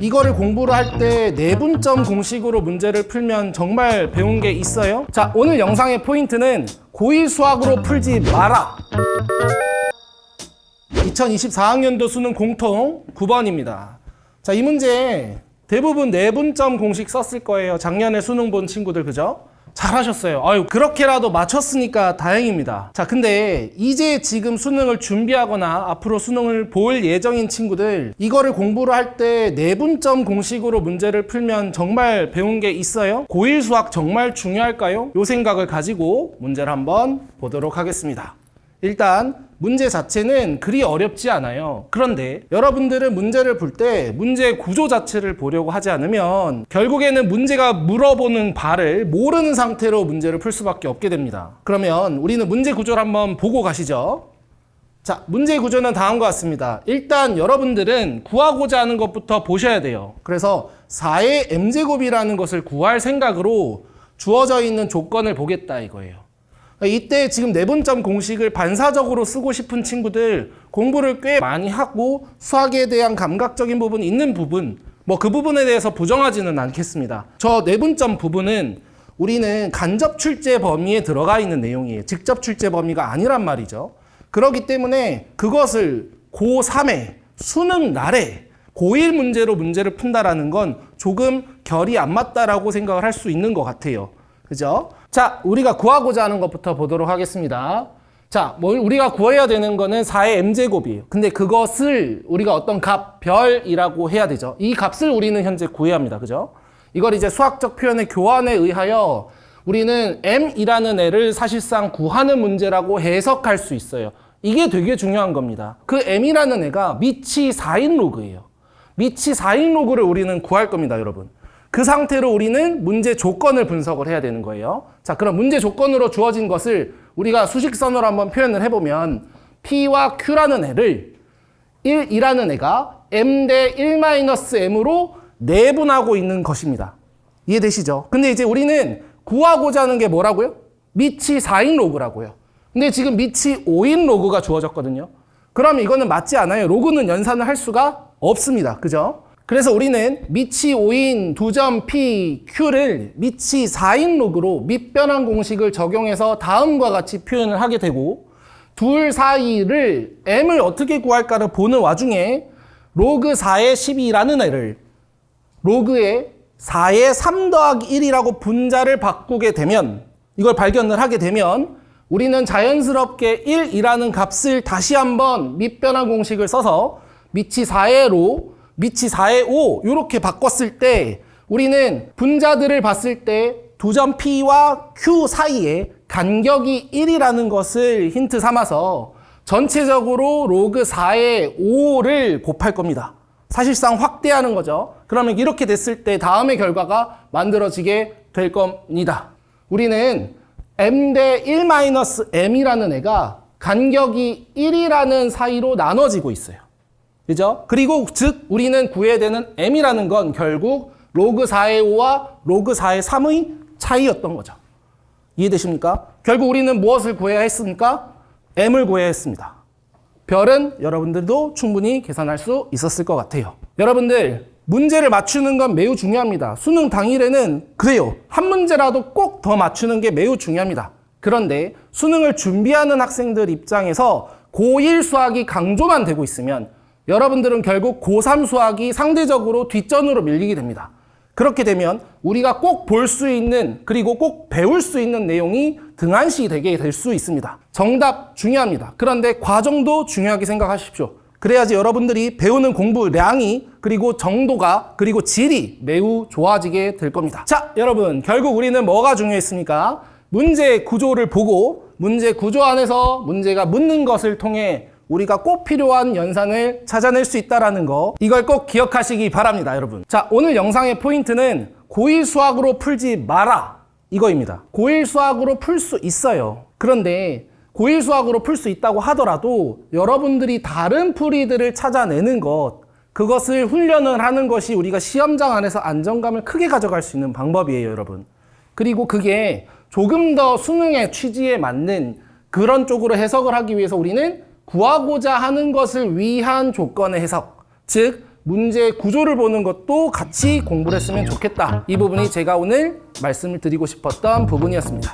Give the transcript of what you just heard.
이거를 공부를 할 때 내분점 공식으로 문제를 풀면 정말 배운 게 있어요? 자, 오늘 영상의 포인트는 고1 수학으로 풀지 마라. 2024학년도 수능 공통 9번입니다. 자, 이 문제 대부분 내분점 공식 썼을 거예요. 작년에 수능 본 친구들, 그죠? 잘하셨어요. 아유, 그렇게라도 맞췄으니까 다행입니다. 자, 근데 이제 지금 수능을 준비하거나 앞으로 수능을 볼 예정인 친구들, 이거를 공부를 할 때 내분점 공식으로 문제를 풀면 정말 배운 게 있어요? 고1 수학 정말 중요할까요? 요 생각을 가지고 문제를 한번 보도록 하겠습니다. 일단 문제 자체는 그리 어렵지 않아요. 그런데 여러분들은 문제를 풀 때 문제 구조 자체를 보려고 하지 않으면 결국에는 문제가 물어보는 바를 모르는 상태로 문제를 풀 수밖에 없게 됩니다. 그러면 우리는 문제 구조를 한번 보고 가시죠. 자, 문제 구조는 다음과 같습니다. 일단 여러분들은 구하고자 하는 것부터 보셔야 돼요. 그래서 4의 m제곱이라는 것을 구할 생각으로 주어져 있는 조건을 보겠다 이거예요. 이때 지금 내분점 공식을 반사적으로 쓰고 싶은 친구들, 공부를 꽤 많이 하고 수학에 대한 감각적인 부분, 있는 부분, 그 부분에 대해서 부정하지는 않겠습니다. 저 내분점 부분은 우리는 간접 출제 범위에 들어가 있는 내용이에요. 직접 출제 범위가 아니란 말이죠. 그렇기 때문에 그것을 고3에 수능 날에 고1 문제로 문제를 푼다라는 건 조금 결이 안 맞다라고 생각을 할 수 있는 것 같아요. 그죠? 자, 우리가 구하고자 하는 것부터 보도록 하겠습니다. 자, 우리가 구해야 되는 거는 4의 m제곱이에요. 근데 그것을 우리가 어떤 값, 별이라고 해야 되죠. 이 값을 우리는 현재 구해야 합니다. 그죠? 이걸 이제 수학적 표현의 교환에 의하여 우리는 m이라는 애를 사실상 구하는 문제라고 해석할 수 있어요. 이게 되게 중요한 겁니다. 그 m이라는 애가 미치 4인 로그예요. 미치 4인 로그를 우리는 구할 겁니다, 여러분. 그 상태로 우리는 문제 조건을 분석을 해야 되는 거예요. 자, 그럼 문제 조건으로 주어진 것을 우리가 수식선으로 한번 표현을 해보면 P와 Q라는 애를 1이라는 애가 M 대 1-M으로 내분하고 있는 것입니다. 이해되시죠? 근데 이제 우리는 구하고자 하는 게 뭐라고요? 미치 4인 로그라고요. 근데 지금 미치 5인 로그가 주어졌거든요. 그럼 이거는 맞지 않아요. 로그는 연산을 할 수가 없습니다. 그죠? 그래서 우리는 미치 5인 2점 P, Q를 미치 4인 로그로 밑변환 공식을 적용해서 다음과 같이 표현을 하게 되고, 둘 사이를 M을 어떻게 구할까를 보는 와중에 로그 4의 12라는 애를 로그의 4의 3 더하기 1이라고 분자를 바꾸게 되면, 이걸 발견을 하게 되면 우리는 자연스럽게 1이라는 값을 다시 한번 밑변환 공식을 써서 미치 4의 로, 미치 4의 5 이렇게 바꿨을 때 우리는 분자들을 봤을 때 2점 P와 Q 사이에 간격이 1이라는 것을 힌트 삼아서 전체적으로 로그 4의 5를 곱할 겁니다. 사실상 확대하는 거죠. 그러면 이렇게 됐을 때 다음의 결과가 만들어지게 될 겁니다. 우리는 M 대 1-M이라는 애가 간격이 1이라는 사이로 나눠지고 있어요. 그죠? 그리고 즉 우리는 구해야 되는 m이라는 건 결국 로그 4의 5와 로그 4의 3의 차이였던 거죠. 이해되십니까? 결국 우리는 무엇을 구해야 했습니까? m을 구해야 했습니다. 별은 여러분들도 충분히 계산할 수 있었을 것 같아요. 여러분들, 문제를 맞추는 건 매우 중요합니다. 수능 당일에는 그래요. 한 문제라도 꼭 더 맞추는 게 매우 중요합니다. 그런데 수능을 준비하는 학생들 입장에서 고1 수학이 강조만 되고 있으면 여러분들은 결국 고3 수학이 상대적으로 뒷전으로 밀리게 됩니다. 그렇게 되면 우리가 꼭 볼 수 있는, 그리고 꼭 배울 수 있는 내용이 등한시 되게 될 수 있습니다. 정답 중요합니다. 그런데 과정도 중요하게 생각하십시오. 그래야지 여러분들이 배우는 공부량이, 그리고 정도가, 그리고 질이 매우 좋아지게 될 겁니다. 자, 여러분, 결국 우리는 뭐가 중요했습니까? 문제 구조를 보고 문제 구조 안에서 문제가 묻는 것을 통해 우리가 꼭 필요한 연산을 찾아낼 수 있다는 거, 이걸 꼭 기억하시기 바랍니다, 여러분. 자, 오늘 영상의 포인트는 고1 수학으로 풀지 마라, 이거입니다. 고1 수학으로 풀 수 있어요. 그런데 고1 수학으로 풀 수 있다고 하더라도 여러분들이 다른 풀이들을 찾아내는 것, 그것을 훈련을 하는 것이 우리가 시험장 안에서 안정감을 크게 가져갈 수 있는 방법이에요, 여러분. 그리고 그게 조금 더 수능의 취지에 맞는 그런 쪽으로 해석을 하기 위해서 우리는 구하고자 하는 것을 위한 조건의 해석, 즉 문제 구조를 보는 것도 같이 공부를 했으면 좋겠다. 이 부분이 제가 오늘 말씀을 드리고 싶었던 부분이었습니다.